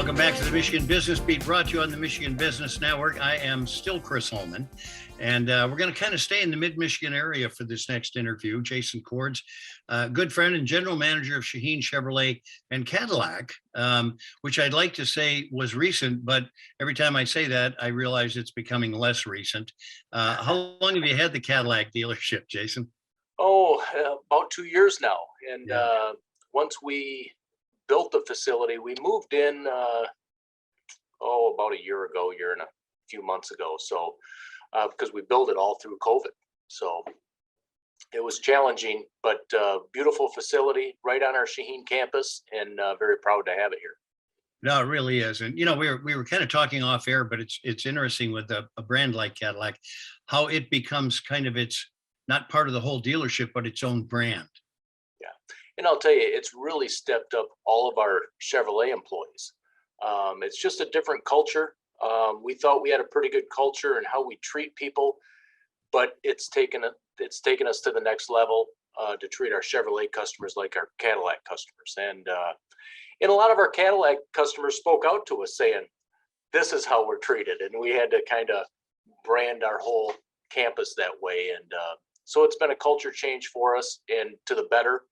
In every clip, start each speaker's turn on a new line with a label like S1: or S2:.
S1: Welcome back to the Michigan Business Beat, brought to you on the Michigan Business Network. I am still Chris Holman, and we're going to kind of stay in the mid-Michigan area for this next interview. Jason Cords, good friend and general manager of Shaheen Chevrolet and Cadillac, which I'd like to say was recent, but every time I say that, I realize it's becoming less recent. How long have you had the Cadillac dealership, Jason?
S2: About 2 years now. And once we built the facility, we moved in about a year and a few months ago. So because we built it all through COVID, so it was challenging, but beautiful facility right on our Shaheen campus, and very proud to have it here.
S1: No, it really is. And, you know, we were kind of talking off air, but it's interesting with a brand like Cadillac, how it becomes kind of its not part of the whole dealership, but its own brand.
S2: Yeah. And I'll tell you, it's really stepped up all of our Chevrolet employees. It's just a different culture. We thought we had a pretty good culture and how we treat people, but it's taken us to the next level to treat our Chevrolet customers like our Cadillac customers. And a lot of our Cadillac customers spoke out to us saying, this is how we're treated. And we had to kind of brand our whole campus that way. And so it's been a culture change for us, and to the better,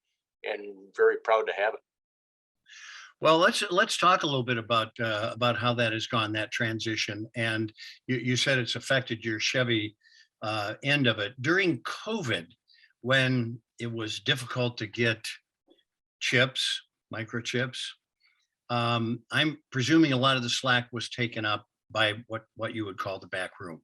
S2: and very proud to have it.
S1: Well, let's talk a little bit about how that has gone, that transition. And you said it's affected your Chevy end of it during COVID, when it was difficult to get chips, microchips. I'm presuming a lot of the slack was taken up by what you would call the back room.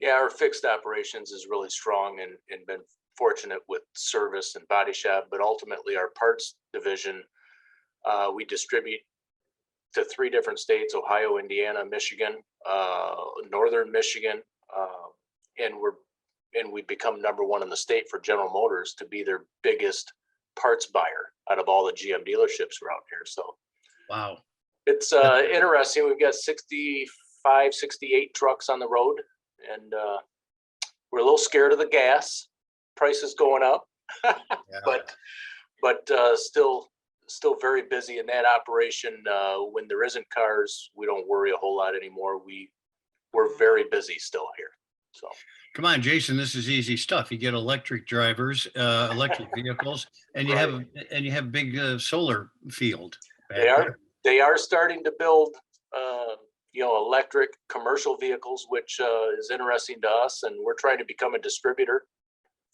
S2: Yeah, our fixed operations is really strong, and been fortunate with service and body shop, but ultimately our parts division, we distribute to 3 different states: Ohio, Indiana, Michigan, Northern Michigan, and we become number 1 in the state for General Motors to be their biggest parts buyer out of all the GM dealerships around here. So,
S1: wow,
S2: it's interesting. We've got 65, 68 trucks on the road, and we're a little scared of the gas prices going up, but still very busy in that operation. When there isn't cars, we don't worry a whole lot anymore. We're very busy still here. So
S1: come on, Jason, this is easy stuff. You get electric drivers, electric vehicles, and you have big solar field.
S2: They are starting to build electric commercial vehicles, which is interesting to us, and we're trying to become a distributor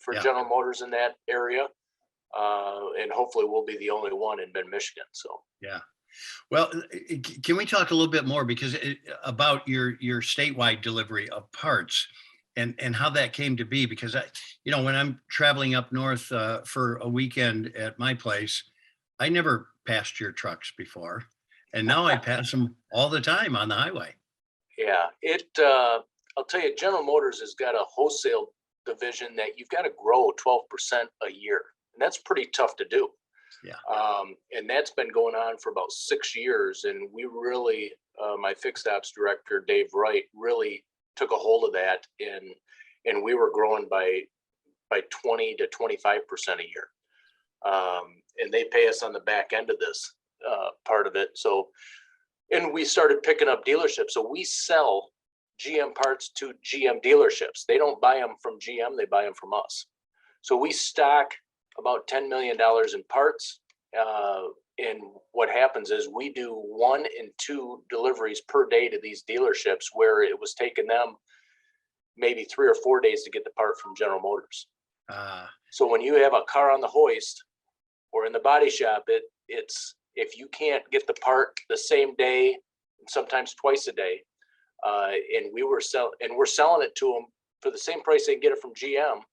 S2: for General Motors in that area, and hopefully we'll be the only one in mid-Michigan. So
S1: well, can we talk a little bit more about your statewide delivery of parts and how that came to be? Because when I'm traveling up north for a weekend at my place, I never passed your trucks before, and now I pass them all the time on the highway.
S2: Yeah, I'll tell you, General Motors has got a wholesale division that you've got to grow 12% a year, and that's pretty tough to do. Yeah. And that's been going on for about 6 years, and we really, my fixed ops director Dave Wright really took a hold of that, and we were growing by 20 to 25% a year. And they pay us on the back end of this part of it. So, and we started picking up dealerships. So we sell GM parts to GM dealerships. They don't buy them from GM, they buy them from us. So we stock about $10 million in parts. And what happens is we do 1 and 2 deliveries per day to these dealerships, where it was taking them maybe 3 or 4 days to get the part from General Motors. So when you have a car on the hoist or in the body shop, it's if you can't get the part the same day, sometimes twice a day, and we're selling it to them for the same price they can get it from GM,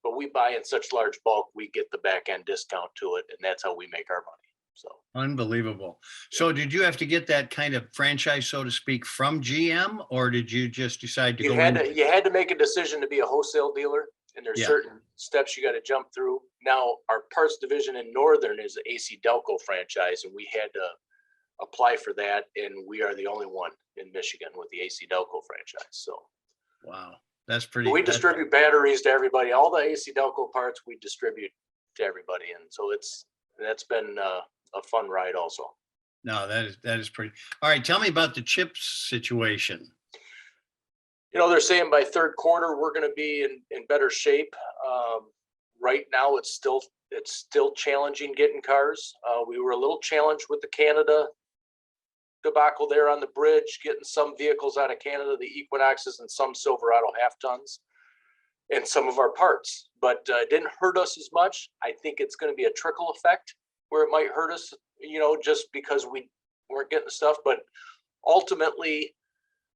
S2: but we buy in such large bulk, we get the back end discount to it, and that's how we make our money. So
S1: unbelievable. So did you have to get that kind of franchise, so to speak, from GM, or did you just decide to go in?
S2: You had to make a decision to be a wholesale dealer, and there's certain steps you got to jump through. Now, our parts division in Northern is the AC Delco franchise, and we had to apply for that, and we are the only one in Michigan with the AC Delco franchise. So,
S1: wow, that's pretty.
S2: We distribute batteries to everybody. All the AC Delco parts we distribute to everybody, and so that's been a fun ride also.
S1: No, that is pretty. All right, tell me about the chips situation.
S2: They're saying by third quarter we're going to be in better shape. Right now, it's still challenging getting cars. We were a little challenged with the Canada debacle there on the bridge, getting some vehicles out of Canada, the Equinoxes and some Silverado half tons, and some of our parts. But it didn't hurt us as much. I think it's going to be a trickle effect where it might hurt us, just because we weren't getting the stuff. But ultimately,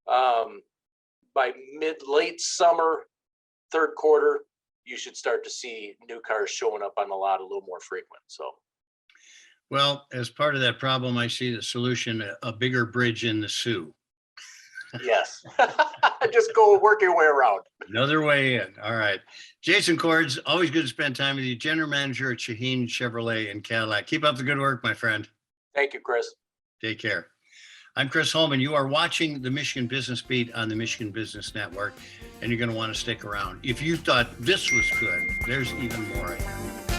S2: by late summer, third quarter, you should start to see new cars showing up on the lot a little more frequent. So,
S1: well, as part of that problem, I see the solution: a bigger bridge in the Sioux.
S2: Yes, just go work your way around.
S1: Another way in. All right. Jason Cords, always good to spend time with you. General Manager at Shaheen Chevrolet in Cadillac. Keep up the good work, my friend.
S2: Thank you, Chris.
S1: Take care. I'm Chris Holman. You are watching the Michigan Business Beat on the Michigan Business Network, and you're going to want to stick around. If you thought this was good, there's even more ahead.